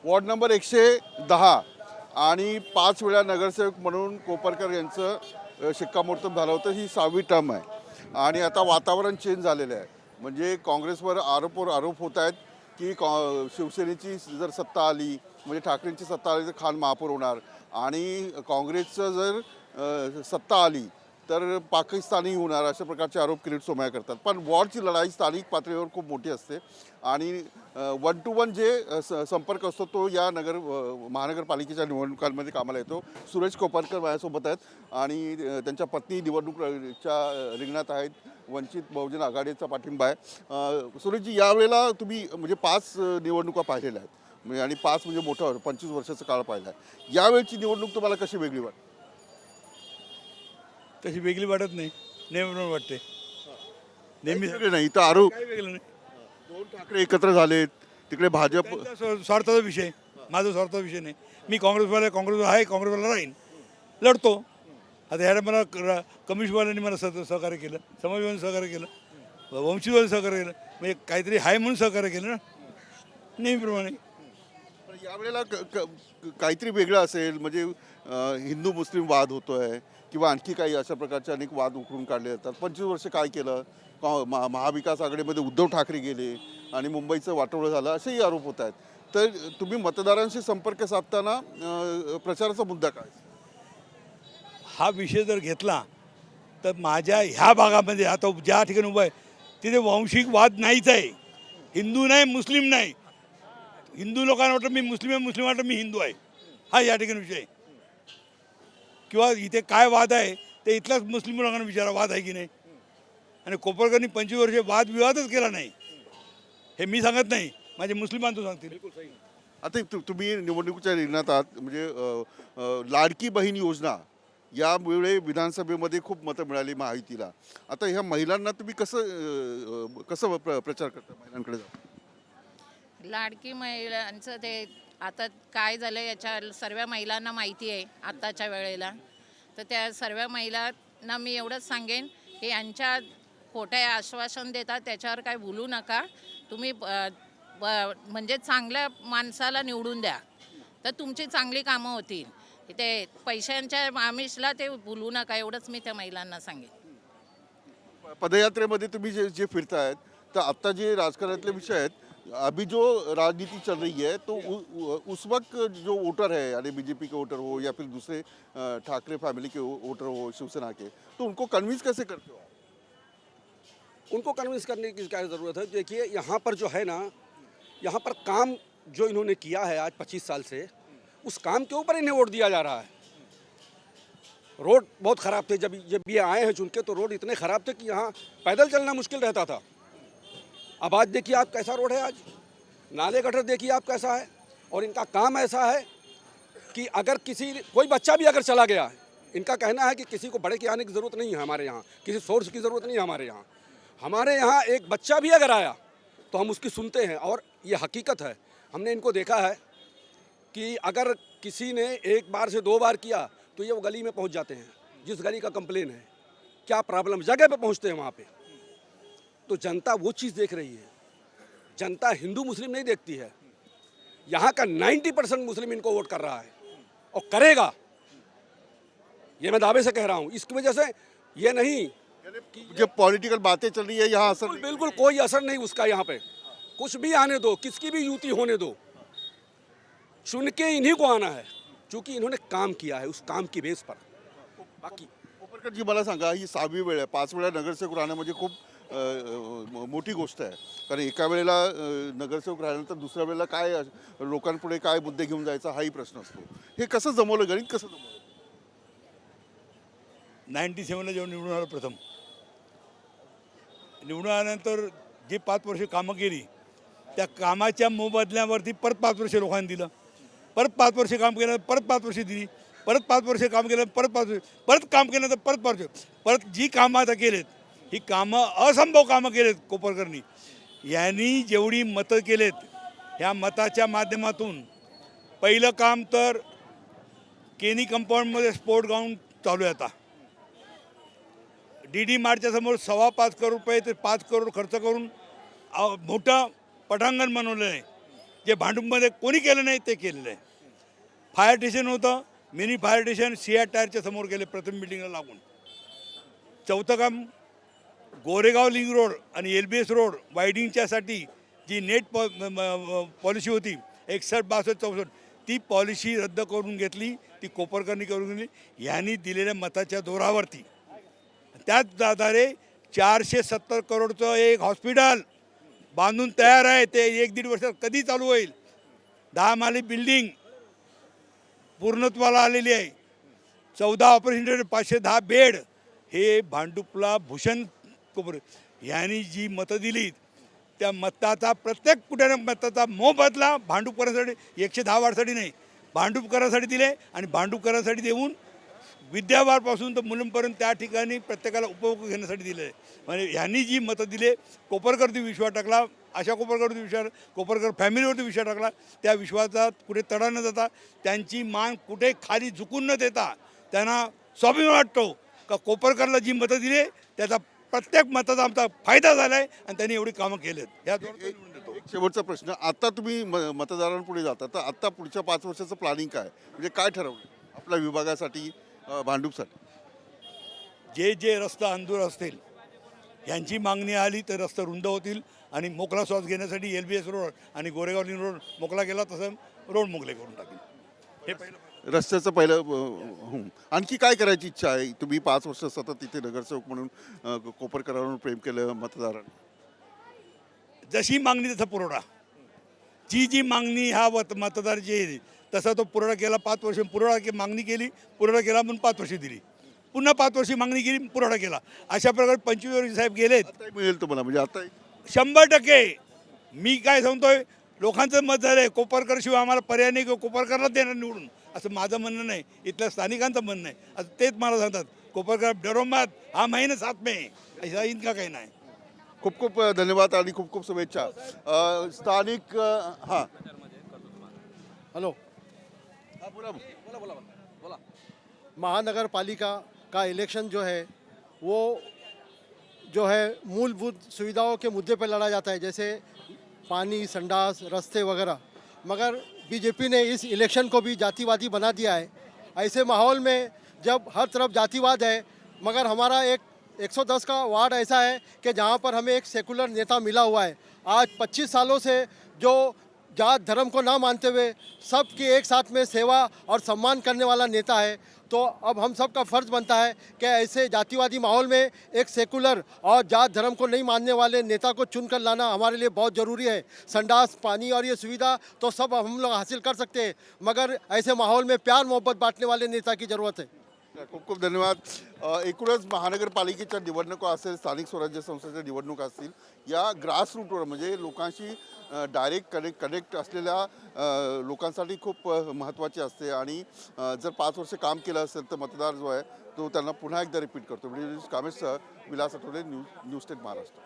Ward number 110 आणि 5 वेळा नगरसेवक म्हणून कोपरकर यांचं शिक्कामोर्तब झालं होतं. ही 6वी टर्म आहे आणि आता वातावरण चेंज झालेलं आहे. म्हणजे काँग्रेसवर आरोप होत आहेत की शिवसेनेची जर सत्ता आली म्हणजे ठाकरेंची सत्ता आली तर खान महापौर होणार आणि काँग्रेसचं जर सत्ता आली तर पाकिस्तानी होणार, अशा प्रकारचे आरोप किरीट सोमय्या करतात. पण वॉर्डची लढाई स्थानिक पातळीवर खूप मोठी असते आणि 1 to 1 जे संपर्क असतो तो या महानगरपालिकेच्या निवडणुकांमध्ये कामाला येतो. सुरेश कोपरकर माझ्यासोबत आहेत आणि त्यांच्या पत्नी निवडणुकीच्या रिंगणात आहेत. वंचित बहुजन आघाडीचा पाठिंबा आहे. सुरेशजी, यावेळेला तुम्ही म्हणजे 5 निवडणुका पाहिलेल्या आहेत म्हणजे आणि 5 म्हणजे मोठा 25 वर्षाचा काळ पाहिला आहे. यावेळची निवडणूक तुम्हाला कशी वेगळी वाटते? तशी वेगळी वाटत नाही, नेहमी वाटते. नेहमी वेगळे नाही तर आरोप काही वेगळं नाही. 2 ठाकरे एकत्र झालेत, तिकडे भाजप. त्यांचा स्वार्थाचा विषय, माझा स्वार्थाचा विषय नाही. मी काँग्रेसवाला आहे, काँग्रेसवाला राहीन, लढतो. आता ह्याला मला कम्युनिस्टवाल्यांनी मला सहकार्य केलं, समाजवाद्यांनी सहकार्य केलं, वंशीवाल्यांनी सहकार्य केलं, म्हणजे काहीतरी आहे म्हणून सहकार्य केलं ना, नेहमीप्रमाणे. पण यावेळेला काहीतरी वेगळं असेल म्हणजे हिंदू मुस्लिम वाद होतोय किंवा आणखी काही अशा प्रकारचे अनेक वाद उकरून काढले जातात. 25 वर्ष काय केलं? महाविकास आघाडीमध्ये उद्धव ठाकरे गेले आणि मुंबईचं वाटोळं झालं असेही आरोप होत आहेत. तर तुम्ही मतदारांशी संपर्क साधताना प्रचाराचा मुद्दा काय? हा विषय जर घेतला तर माझ्या ह्या भागामध्ये आता ज्या ठिकाणी उभं आहे तिथे वांशिक वाद नाहीच आहे. हिंदू नाही, मुस्लिम नाही. हिंदू लोकांना वाटतं मी मुस्लिम आहे, मुस्लिम वाटतं मी हिंदू आहे. हा या ठिकाणी विषय आहे. किंवा इथे काय वाद आहे ते इथलाच मुस्लिम लोकांना विचारा, वाद आहे की नाही. आणि कोपरकरनी 25 वर्षे वादविवादच केला नाही, हे मी सांगत नाही, माझे मुस्लिम बांधव सांगतील. आता तुम्ही निवडणुकीच्या रिंगणात आहात म्हणजे लाडकी बहीण योजना यामुळे विधानसभेमध्ये खूप मतं मिळाली महायुतीला. आता ह्या महिलांना तुम्ही कसं प्रचार करता महिलांकडे जाता? लाडकी महिलांचं ते आता काय झालं याच्या सर्व महिलांना माहिती आहे आत्ताच्या वेळेला. तर त्या सर्व महिलांना मी एवढंच सांगेन की यांच्या खोट्या आश्वासन देतात त्याच्यावर काय बोलू नका. तुम्ही म्हणजे चांगल्या माणसाला निवडून द्या तर तुमची चांगली कामं होतील. ते पैशांच्या आमिषला ते बोलू नका, एवढंच मी त्या महिलांना सांगेन. पदयात्रेमध्ये तुम्ही जे फिरतायत तर आत्ता जे राजकारणातले विषय आहेत, अभी जो राजनीति चल रही है तो उस वक्त जो वोटर है यानी बीजेपी के वोटर हो या फिर दूसरे ठाकरे फैमिली के वोटर हो शिवसेना के, तो उनको कन्विंस कैसे करते हो? उनको कन्विंस करने की क्या ज़रूरत है? देखिए यहाँ पर जो है ना, यहाँ पर काम जो इन्होंने किया है आज 25 साल से, उस काम के ऊपर इन्हें वोट दिया जा रहा है. रोड बहुत ख़राब थे, जब ये आए हैं चुन के तो रोड इतने ख़राब थे कि यहाँ पैदल चलना मुश्किल रहता था. अब आज देखिए आप कैसा रोड है, आज नाले गटर देखिए आप कैसा है. और इनका काम ऐसा है कि अगर कोई बच्चा भी अगर चला गया, इनका कहना है कि किसी को बड़े के आने की ज़रूरत नहीं है हमारे यहाँ, किसी सोर्स की ज़रूरत नहीं है हमारे यहाँ. हमारे यहाँ एक बच्चा भी अगर आया तो हम उसकी सुनते हैं. और ये हकीकत है, हमने इनको देखा है कि अगर किसी ने 1 बार से 2 बार किया तो ये वो गली में पहुंच जाते हैं. जिस गली का कंप्लेन है, क्या प्रॉब्लम, जगह पे पहुंचते हैं वहाँ पे. तो जनता वो चीज़ देख रही है. जनता हिंदू मुस्लिम नहीं देखती है. यहाँ का 90% मुस्लिम इनको वोट कर रहा है और करेगा, ये मैं दावे से कह रहा हूँ. इसकी वजह से ये नहीं जो पॉलिटिकल बातें चल रही है यहाँ असर बिल्कुल कोई असर नहीं उसका. यहाँ पे कुछ भी आने दो, किसकी भी युति होने दो, चुन के इन्हीं को आना है क्योंकि इन्होंने काम किया है, उस काम की बेस पर. बाकी कोपरकर जी, मला सांगा, ही 6वी वेळ आहे. 5 वेळा नगरसेवक राहणं म्हणजे खूप मोठी गोष्ट आहे. कारण एका वेळेला नगरसेवक राहिल्यानंतर दुसऱ्या वेळेला काय लोकांपुढे काय मुद्दे घेऊन जायचा हाही प्रश्न असतो. हे कसं जमवलं, गणित कसं जमवलं? 97ला जेव्हा निवडून आलं, प्रथम निवडून आल्यानंतर जे 5 वर्ष कामं केली त्या कामाच्या मोबदल्यावरती परत 5 वर्ष लोकांनी दिलं. परत 5 वर्ष काम केलं, परत 5 वर्ष दिली, परत 5 वर्ष काम केलं, परत 5 वर्ष, परत काम केलं तर परत 5 वर्ष, परत जी कामं आता केलेत ही कामं असंभव कामं केलेत कोपरकरनी. यांनी जेवढी मतं केलेत ह्या मताच्या माध्यमातून पहिलं काम तर केनी कंपाऊंडमध्ये स्पोर्ट ग्राउंड चालू आहे. आता DD मार्टच्या समोर 5.25 करोड रुपये ते 5 करोड खर्च करून मोठं पटांगण बनवलं आहे. जे भांडूपमध्ये कोणी केलं नाही ते केलेलं आहे. फायर स्टेशन होतं, मिनी फायर स्टेशन सिया टायरच्या समोर गेले प्रथम बिल्डिंगला लागून. चौथं काम गोरेगाव लिंक रोड आणि LBS रोड वायडिंगच्यासाठी जी नेट पॉलिसी होती 61, 62, 64 ती पॉलिसी रद्द करून घेतली, ती कोपरकरनी करून घेतली यांनी दिलेल्या मताच्या जोरावरती. त्याच आधारे 470 करोडचं एक हॉस्पिटल बांधून तयार आहे. ते 1-1.5 वर्षात कधी चालू होईल. 10 माली बिल्डिंग पूर्णत्वाला आलेली आहे. 14 ऑपरेशन थिएटर, 510 बेड. हे भांडुपला भूषण कोपर यांनी जी मतं दिलीत त्या मताचा प्रत्येक कुठे मताचा मोबदला भांडुपकरांसाठी 110 वाढसाठी नाही, भांडुपकरांसाठी दिले. आणि भांडुपकरांसाठी देऊन विद्यावारपासून तर मुलांपर्यंत त्या ठिकाणी प्रत्येकाला उपभोग घेण्यासाठी दिले. म्हणजे ह्यांनी जी मतं दिले, कोपरकरवरती विश्वास टाकला, आशा कोपरकरवरती विश्वास, कोपरकर फॅमिलीवरती विश्वास टाकला. त्या विश्वासात कुठे तडा न जाता, त्यांची मान कुठे खाली झुकून न देता त्यांना स्वाभिमान वाटतो का कोपरकरला जी मतं दिले त्याचा प्रत्येक मताचा आमचा फायदा झाला आहे आणि त्यांनी एवढी कामं केलेत. ह्या एक शेवटचा प्रश्न, आता तुम्ही मतदारांपुढे जाता तर आता पुढच्या 5 वर्षाचं प्लॅनिंग काय, म्हणजे काय ठरवलं आपल्या विभागासाठी, भांडूपसाठी? जे जे रस्ता अंधूर असतील यांची मागणी आली तर रस्ते रुंद होतील आणि मोकळा श्वास घेण्यासाठी LBS रोड आणि गोरेगाव लिंक रोड मोकळा केला तसं रोड मोकळे करून टाकेल. हे पहिलं. रस्त्याचं पहिलं आणखी काय करायची इच्छा आहे? तुम्ही 5 वर्ष सतत तिथे नगरसेवक म्हणून कोपरकरांवर प्रेम केलं मतदारांनी. जशी मागणी तसा पुरवठा. जी मागणी हा मतदार जे तसा तो पुरवठा केला. 5 वर्ष मागणी केली, पुरवठा केला म्हणून 5 वर्ष दिली. पुन्हा 5 वर्षी मागणी केली, पुरवठा केला. अशा प्रकारे 25 वर्षी साहेब गेलेत. आता मिळेल तुम्हाला, म्हणजे आता 100%. मी काय सांगतोय, लोकांचं मत झालं आहे कोपरकर शिवाय आम्हाला पर्याय नाही किंवा कोपरकरला देणार निवडून, असं माझं म्हणणं नाही, इथल्या स्थानिकांचं म्हणणं आहे. असं तेच मला सांगतात, कोपरकर डरो मत, हा महिना 7 में ऐसा इनका कहना है. खूप खूप धन्यवाद आणि खूप खूप शुभेच्छा. स्थानिक हां हेलो, हां बोला. बोला. महानगर पालिका का इलेक्शन जो है वो जो है मूलभूत सुविधाओं के मुद्दे पर लड़ा जाता है, जैसे पानी, संडास, रास्ते वगैरह. मगर बीजेपी ने इस इलेक्शन को भी जातिवादी बना दिया है. ऐसे माहौल में जब हर तरफ जातिवाद है, मगर हमारा एक 110 का वार्ड ऐसा है कि जहाँ पर हमें एक सेकुलर नेता मिला हुआ है. आज 25 सालों से जो जात धर्म को ना मानते हुए सबकी एक साथ में सेवा और सम्मान करने वाला नेता है. तो अब हम सब का फ़र्ज़ बनता है कि ऐसे जातिवादी माहौल में एक सेकुलर और जात धर्म को नहीं मानने वाले नेता को चुन कर लाना हमारे लिए बहुत ज़रूरी है. संडास, पानी और ये सुविधा तो सब हम लोग हासिल कर सकते हैं, मगर ऐसे माहौल में प्यार मोहब्बत बांटने वाले नेता की ज़रूरत है. खूप खूप धन्यवाद. एकूणच महानगरपालिकेच्या निवडणुका असेल, स्थानिक स्वराज्य संस्थेच्या निवडणुका असतील, या ग्रासरूटवर म्हणजे लोकांशी डायरेक्ट कनेक्ट असलेल्या लोकांसाठी खूप महत्त्वाची असते. आणि जर 5 वर्ष काम केलं असेल तर मतदार जो आहे तो त्यांना पुन्हा एकदा रिपीट करतो. म्हणजे कामेश विलास आठवले, न्यूज 10 महाराष्ट्र.